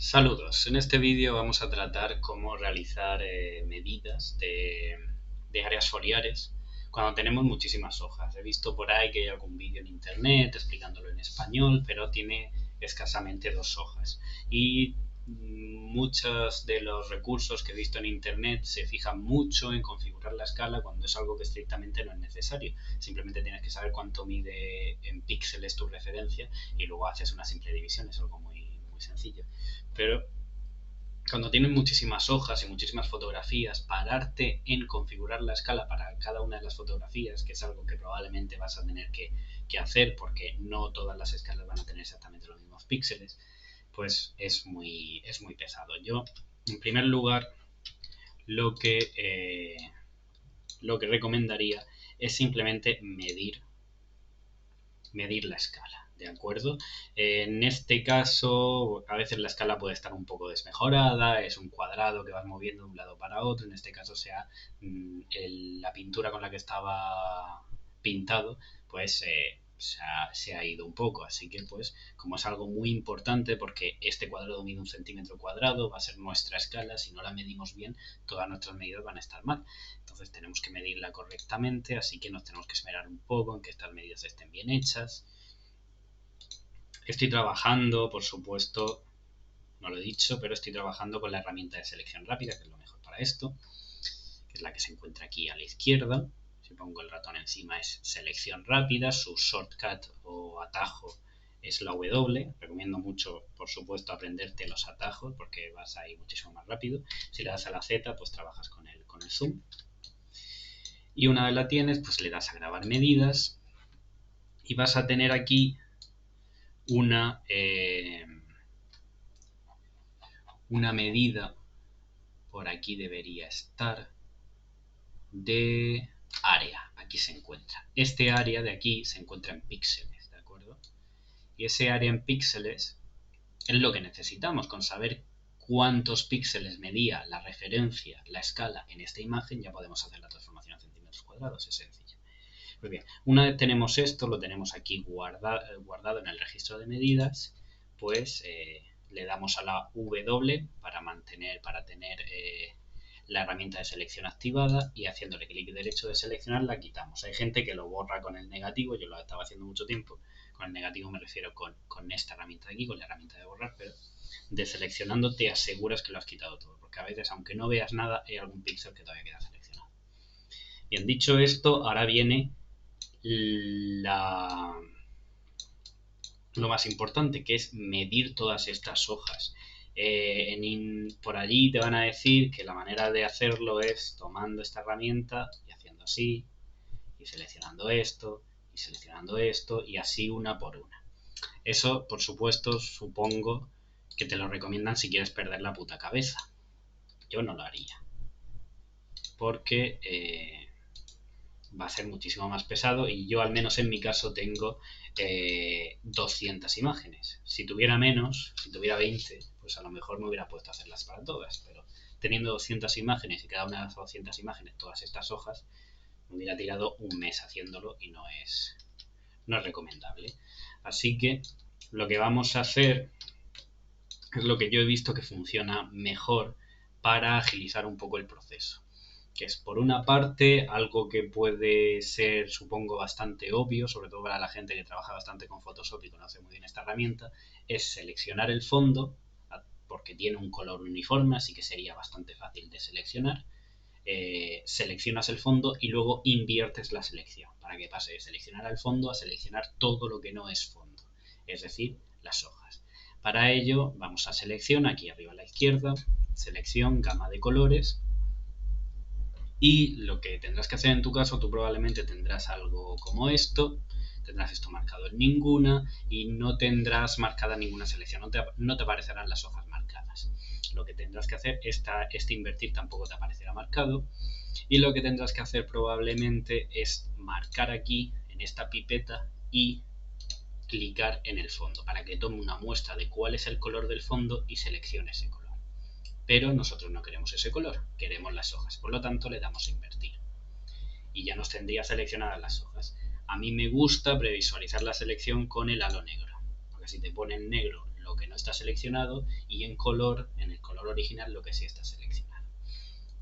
Saludos, en este vídeo vamos a tratar cómo realizar medidas de áreas foliares cuando tenemos muchísimas hojas. He visto por ahí que hay algún vídeo en internet explicándolo en español, pero tiene escasamente 2 hojas. Y muchos de los recursos que he visto en internet se fijan mucho en configurar la escala cuando es algo que estrictamente no es necesario. Simplemente tienes que saber cuánto mide en píxeles tu referencia y luego haces una simple división, es algo muy sencillo. Pero cuando tienes muchísimas hojas y muchísimas fotografías, pararte en configurar la escala para cada una de las fotografías, que es algo que probablemente vas a tener que hacer porque no todas las escalas van a tener exactamente los mismos píxeles, pues es muy pesado. Yo, en primer lugar, lo que, eh, lo que recomendaría es simplemente medir la escala, ¿de acuerdo? En este caso, a veces la escala puede estar un poco desmejorada, es un cuadrado que vas moviendo de un lado para otro, en este caso sea la pintura con la que estaba pintado, pues se ha ido un poco, así que pues como es algo muy importante porque este cuadrado mide 1 centímetro cuadrado, va a ser nuestra escala, si no la medimos bien, todas nuestras medidas van a estar mal. Entonces tenemos que medirla correctamente, así que nos tenemos que esmerar un poco en que estas medidas estén bien hechas. Estoy trabajando, por supuesto, no lo he dicho, pero estoy trabajando con la herramienta de selección rápida, que es lo mejor para esto, que es la que se encuentra aquí a la izquierda. Si pongo el ratón encima es selección rápida, su shortcut o atajo es la W. Recomiendo mucho, por supuesto, aprenderte los atajos porque vas a ir muchísimo más rápido. Si le das a la Z, pues trabajas con el zoom. Y una vez la tienes, pues le das a grabar medidas y vas a tener aquí una, una medida, por aquí debería estar, de área. Aquí se encuentra. Este área de aquí se encuentra en píxeles, ¿de acuerdo? Y ese área en píxeles es lo que necesitamos. Con saber cuántos píxeles medía la referencia, la escala en esta imagen, ya podemos hacer la transformación a centímetros cuadrados. Es sencillo. Muy bien, una vez tenemos esto, lo tenemos aquí guardado en el registro de medidas, pues le damos a la W para tener la herramienta de selección activada y haciéndole clic derecho de seleccionar la quitamos. Hay gente que lo borra con el negativo, yo lo estaba haciendo mucho tiempo, con el negativo me refiero con esta herramienta de aquí, con la herramienta de borrar, pero deseleccionando te aseguras que lo has quitado todo, porque a veces aunque no veas nada hay algún píxel que todavía queda seleccionado. Bien, dicho esto, ahora viene lo más importante, que es medir todas estas hojas. Por allí te van a decir que la manera de hacerlo es tomando esta herramienta y haciendo así, y seleccionando esto, y así una por una. Eso, por supuesto, supongo que te lo recomiendan si quieres perder la puta cabeza. Yo no lo haría. Porque va a ser muchísimo más pesado y yo al menos en mi caso tengo 200 imágenes. Si tuviera menos, si tuviera 20, pues a lo mejor me hubiera puesto a hacerlas para todas, pero teniendo 200 imágenes y cada una de las 200 imágenes todas estas hojas, me hubiera tirado un mes haciéndolo y no es recomendable. Así que lo que vamos a hacer es lo que yo he visto que funciona mejor para agilizar un poco el proceso, que es por una parte algo que puede ser, supongo, bastante obvio, sobre todo para la gente que trabaja bastante con Photoshop y conoce muy bien esta herramienta, es seleccionar el fondo, porque tiene un color uniforme, así que sería bastante fácil de seleccionar. Seleccionas el fondo y luego inviertes la selección, para que pase de seleccionar el fondo a seleccionar todo lo que no es fondo, es decir, las hojas. Para ello vamos a selección, aquí arriba a la izquierda, selección, gama de colores, y lo que tendrás que hacer en tu caso, tú probablemente tendrás algo como esto, tendrás esto marcado en ninguna y no tendrás marcada ninguna selección, no te aparecerán las hojas marcadas. Lo que tendrás que hacer, este invertir tampoco te aparecerá marcado, y lo que tendrás que hacer probablemente es marcar aquí en esta pipeta y clicar en el fondo para que tome una muestra de cuál es el color del fondo y seleccione ese color. Pero nosotros no queremos ese color, queremos las hojas, por lo tanto le damos a invertir y ya nos tendría seleccionadas las hojas. A mí me gusta previsualizar la selección con el halo negro, porque si te pone en negro lo que no está seleccionado, y en color, en el color original, lo que sí está seleccionado.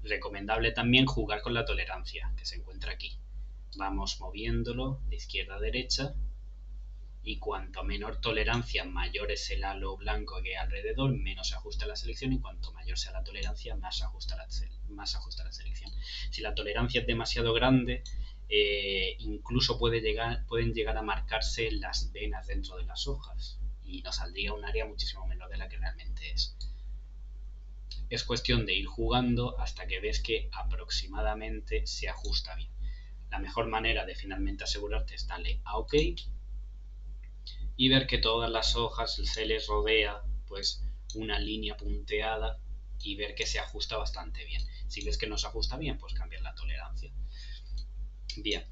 Recomendable también jugar con la tolerancia, que se encuentra aquí. Vamos moviéndolo de izquierda a derecha, y cuanto menor tolerancia, mayor es el halo blanco que hay alrededor, menos se ajusta la selección, y cuanto mayor sea la tolerancia, más se ajusta la selección. Si la tolerancia es demasiado grande, incluso pueden llegar a marcarse las venas dentro de las hojas, y nos saldría un área muchísimo menor de la que realmente es. Es cuestión de ir jugando hasta que ves que aproximadamente se ajusta bien. La mejor manera de finalmente asegurarte es darle a OK y ver que todas las hojas se les rodea pues una línea punteada, y ver que se ajusta bastante bien. Si ves que no se ajusta bien, pues cambiar la tolerancia. Bien,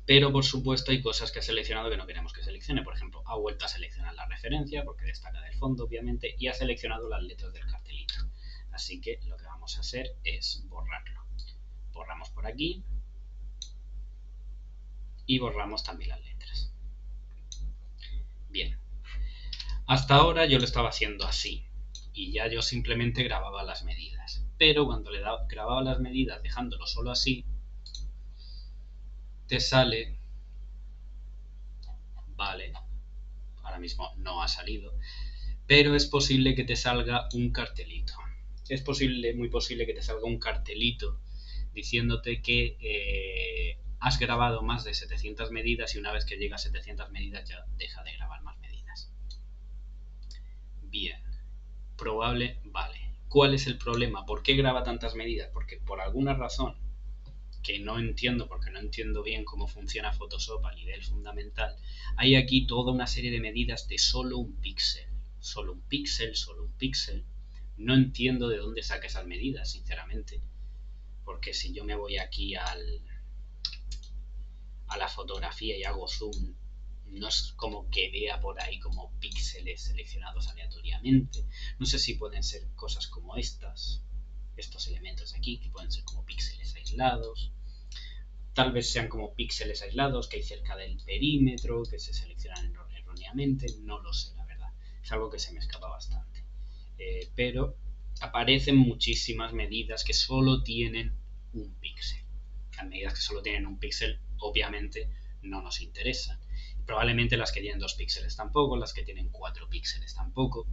pero por supuesto hay cosas que ha seleccionado que no queremos que seleccione. Por ejemplo, ha vuelto a seleccionar la referencia porque destaca del fondo, obviamente, y ha seleccionado las letras del cartelito. Así que lo que vamos a hacer es borrarlo. Borramos por aquí y borramos también las letras. Bien, hasta ahora yo lo estaba haciendo así, y ya yo simplemente grababa las medidas. Pero cuando grababa las medidas dejándolo solo así, te sale, vale, ahora mismo no ha salido, pero es posible que te salga un cartelito. Es muy posible que te salga un cartelito diciéndote que has grabado más de 700 medidas, y una vez que llega a 700 medidas ya deja de grabar más medidas. Bien, vale. ¿Cuál es el problema? ¿Por qué graba tantas medidas? Porque por alguna razón que no entiendo, porque no entiendo bien cómo funciona Photoshop a nivel fundamental, hay aquí toda una serie de medidas de solo un píxel. Solo un píxel, solo un píxel. No entiendo de dónde saca esas medidas, sinceramente. Porque si yo me voy aquí a la fotografía y hago zoom, no es como que vea por ahí como píxeles seleccionados aleatoriamente. No sé si pueden ser cosas como estos elementos de aquí, que pueden ser como píxeles aislados. Tal vez sean como píxeles aislados que hay cerca del perímetro, que se seleccionan erróneamente. No lo sé, la verdad. Es algo que se me escapa bastante. Pero aparecen muchísimas medidas que solo tienen un píxel. Las medidas que solo tienen un píxel, obviamente, no nos interesan. Probablemente las que tienen 2 píxeles tampoco, las que tienen 4 píxeles tampoco.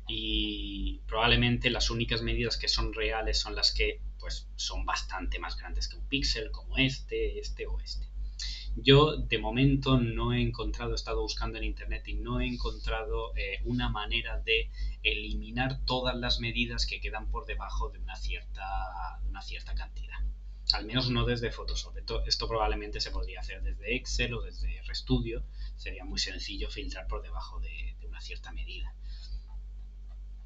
Y probablemente las únicas medidas que son reales son las que pues son bastante más grandes que un píxel, como este o este. Yo de momento no he encontrado, he estado buscando en internet y no he encontrado una manera de eliminar todas las medidas que quedan por debajo de una cierta cantidad. Al menos no desde Photoshop. Esto probablemente se podría hacer desde Excel o desde RStudio. Sería muy sencillo filtrar por debajo de una cierta medida.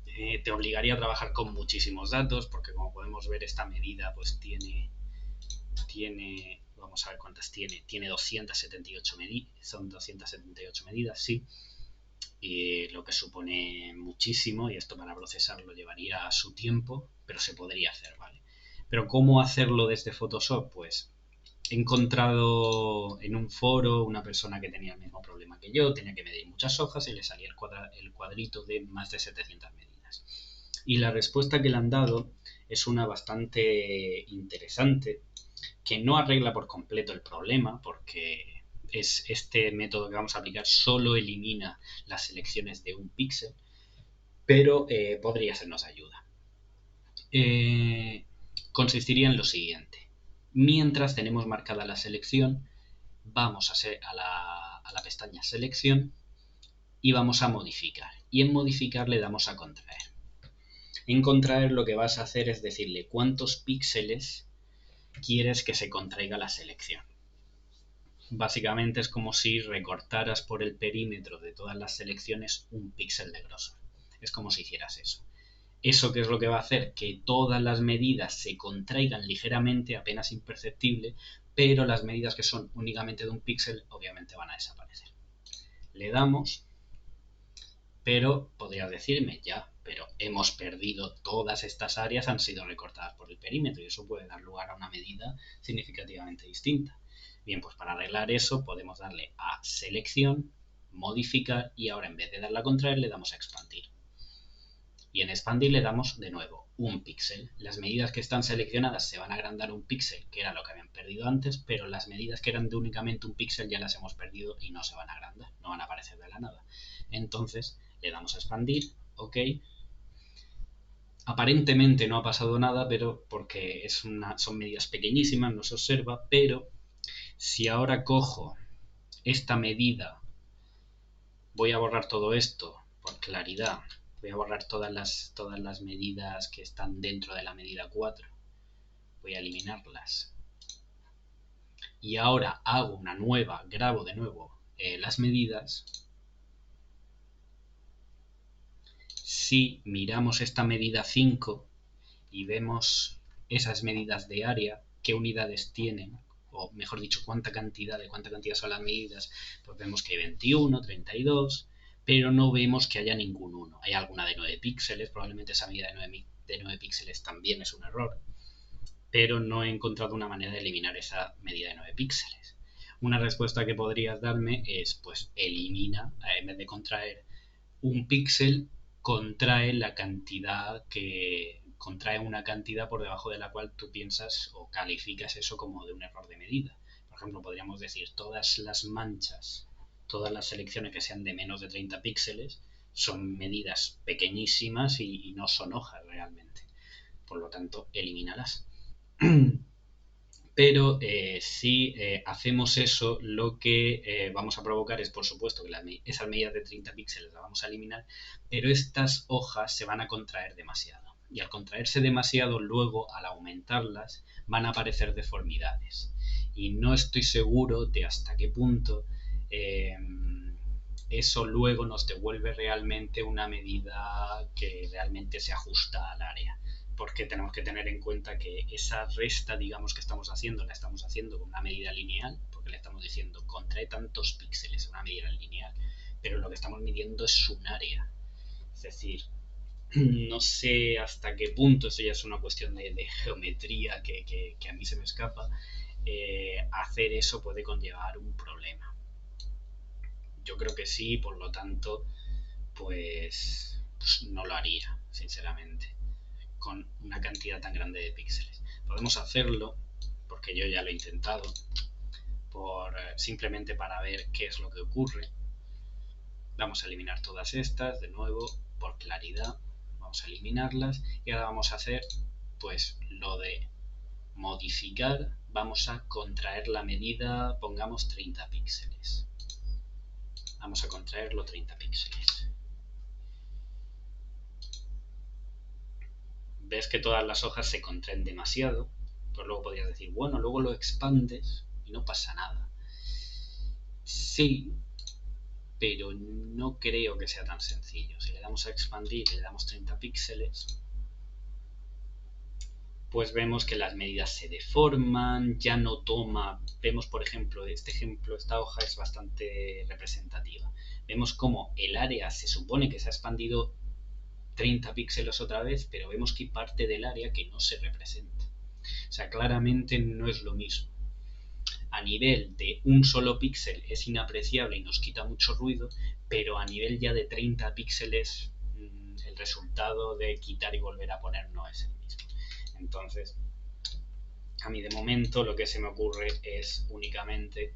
Te obligaría a trabajar con muchísimos datos, porque como podemos ver esta medida pues tiene vamos a ver cuántas tiene 278 medidas, son 278 medidas, sí, y lo que supone muchísimo, y esto para procesarlo llevaría su tiempo, pero se podría hacer, ¿vale? Pero ¿cómo hacerlo desde Photoshop? Pues he encontrado en un foro una persona que tenía el mismo problema que yo, tenía que medir muchas hojas y le salía el cuadrito de más de 700 medidas. Y la respuesta que le han dado es una bastante interesante, que no arregla por completo el problema, porque este método que vamos a aplicar solo elimina las selecciones de un píxel, pero podría sernos ayuda. Consistiría en lo siguiente. Mientras tenemos marcada la selección, vamos a la pestaña selección y vamos a modificar. Y en modificar le damos a contraer. En contraer lo que vas a hacer es decirle cuántos píxeles quieres que se contraiga la selección. Básicamente es como si recortaras por el perímetro de todas las selecciones un píxel de grosor. Es como si hicieras eso. ¿Eso qué es lo que va a hacer? Que todas las medidas se contraigan ligeramente, apenas imperceptible, pero las medidas que son únicamente de un píxel obviamente van a desaparecer. Le damos, pero podrías decirme ya, pero hemos perdido todas estas áreas, han sido recortadas por el perímetro, y eso puede dar lugar a una medida significativamente distinta. Bien, pues para arreglar eso podemos darle a selección, modificar y ahora en vez de darle a contraer le damos a expandir. Y en expandir le damos de nuevo un píxel. Las medidas que están seleccionadas se van a agrandar un píxel, que era lo que habían perdido antes, pero las medidas que eran de únicamente un píxel ya las hemos perdido y no se van a agrandar, no van a aparecer de la nada. Entonces le damos a expandir, ok. Aparentemente no ha pasado nada, pero porque son medidas pequeñísimas, no se observa, pero si ahora cojo esta medida, voy a borrar todo esto por claridad, voy a borrar todas las medidas que están dentro de la medida 4, voy a eliminarlas y ahora hago una nueva, grabo de nuevo las medidas. Si miramos esta medida 5 y vemos esas medidas de área, qué unidades tienen, o mejor dicho, de cuánta cantidad son las medidas, pues vemos que hay 21, 32, pero no vemos que haya ningún 1. Hay alguna de 9 píxeles, probablemente esa medida de 9 píxeles también es un error, pero no he encontrado una manera de eliminar esa medida de 9 píxeles. Una respuesta que podrías darme es, pues elimina, en vez de contraer un píxel, contrae la cantidad contrae una cantidad por debajo de la cual tú piensas o calificas eso como de un error de medida. Por ejemplo, podríamos decir todas las manchas, todas las selecciones que sean de menos de 30 píxeles son medidas pequeñísimas y no son hojas realmente. Por lo tanto, elimínalas. Pero si hacemos eso, lo que vamos a provocar es, por supuesto, que esas medidas de 30 píxeles las vamos a eliminar, pero estas hojas se van a contraer demasiado. Y al contraerse demasiado, luego, al aumentarlas, van a aparecer deformidades. Y no estoy seguro de hasta qué punto eso luego nos devuelve realmente una medida que realmente se ajusta al área. Porque tenemos que tener en cuenta que esa resta, digamos, que estamos haciendo, la estamos haciendo con una medida lineal, porque le estamos diciendo contrae tantos píxeles, una medida lineal, pero lo que estamos midiendo es un área. Es decir, no sé hasta qué punto, eso ya es una cuestión de geometría que a mí se me escapa, hacer eso puede conllevar un problema. Yo creo que sí, por lo tanto, pues no lo haría, sinceramente, con una cantidad tan grande de píxeles. Podemos hacerlo, porque yo ya lo he intentado, simplemente para ver qué es lo que ocurre. Vamos a eliminar todas estas, de nuevo, por claridad, vamos a eliminarlas y ahora vamos a hacer pues lo de modificar, vamos a contraer la medida, pongamos 30 píxeles. Vamos a contraerlo 30 píxeles. Ves que todas las hojas se contraen demasiado, pues luego podrías decir, bueno, luego lo expandes y no pasa nada. Sí, pero no creo que sea tan sencillo. Si le damos a expandir y le damos 30 píxeles, pues vemos que las medidas se deforman, ya no toma, vemos por ejemplo, esta hoja es bastante representativa. Vemos cómo el área se supone que se ha expandido 30 píxeles otra vez, pero vemos que hay parte del área que no se representa. O sea, claramente no es lo mismo. A nivel de un solo píxel es inapreciable y nos quita mucho ruido, pero a nivel ya de 30 píxeles el resultado de quitar y volver a poner no es el mismo. Entonces, a mí de momento lo que se me ocurre es únicamente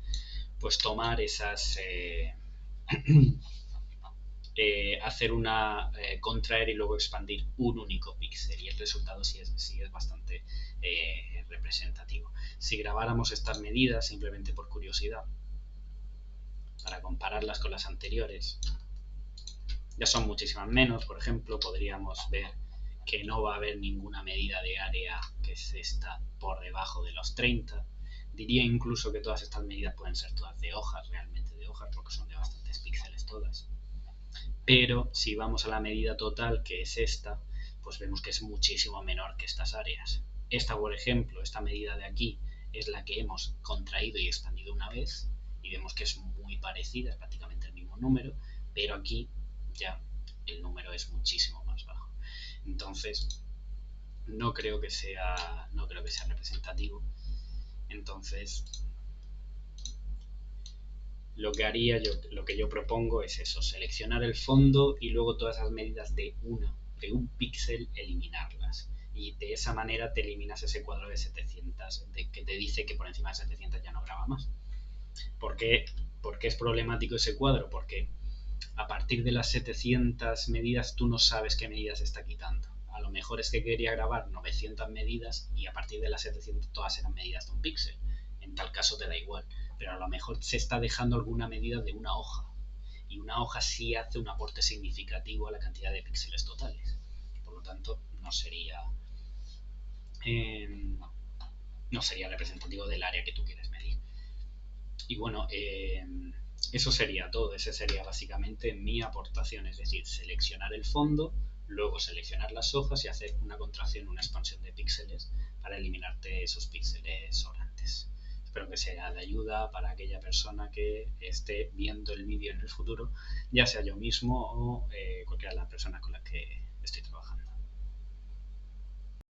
pues tomar esas... hacer una contraer y luego expandir un único píxel y el resultado sí es bastante representativo. Si grabáramos estas medidas simplemente por curiosidad para compararlas con las anteriores, ya son muchísimas menos. Por ejemplo, podríamos ver que no va a haber ninguna medida de área que se está por debajo de los 30. Diría incluso que todas estas medidas pueden ser todas de hojas, realmente de hojas, porque son de bastantes píxeles todas. Pero si vamos a la medida total, que es esta, pues vemos que es muchísimo menor que estas áreas. Esta, por ejemplo, esta medida de aquí es la que hemos contraído y expandido una vez y vemos que es muy parecida, es prácticamente el mismo número, pero aquí ya el número es muchísimo más bajo. Entonces, no creo que sea representativo. Entonces, lo que haría yo, lo que yo propongo es eso, seleccionar el fondo y luego todas esas medidas de un píxel, eliminarlas. Y de esa manera te eliminas ese cuadro de 700, que te dice que por encima de 700 ya no graba más. ¿Por qué es problemático ese cuadro? Porque a partir de las 700 medidas tú no sabes qué medidas está quitando. A lo mejor es que quería grabar 900 medidas y a partir de las 700 todas eran medidas de un píxel. En tal caso te da igual. Pero a lo mejor se está dejando alguna medida de una hoja. Y una hoja sí hace un aporte significativo a la cantidad de píxeles totales. Por lo tanto, eh, no sería representativo del área que tú quieres medir. Y bueno, eso sería todo. Esa sería básicamente mi aportación, es decir, seleccionar el fondo, luego seleccionar las hojas y hacer una contracción, una expansión de píxeles para eliminarte esos píxeles sobrantes. Espero que sea de ayuda para aquella persona que esté viendo el vídeo en el futuro, ya sea yo mismo o cualquiera de las personas con las que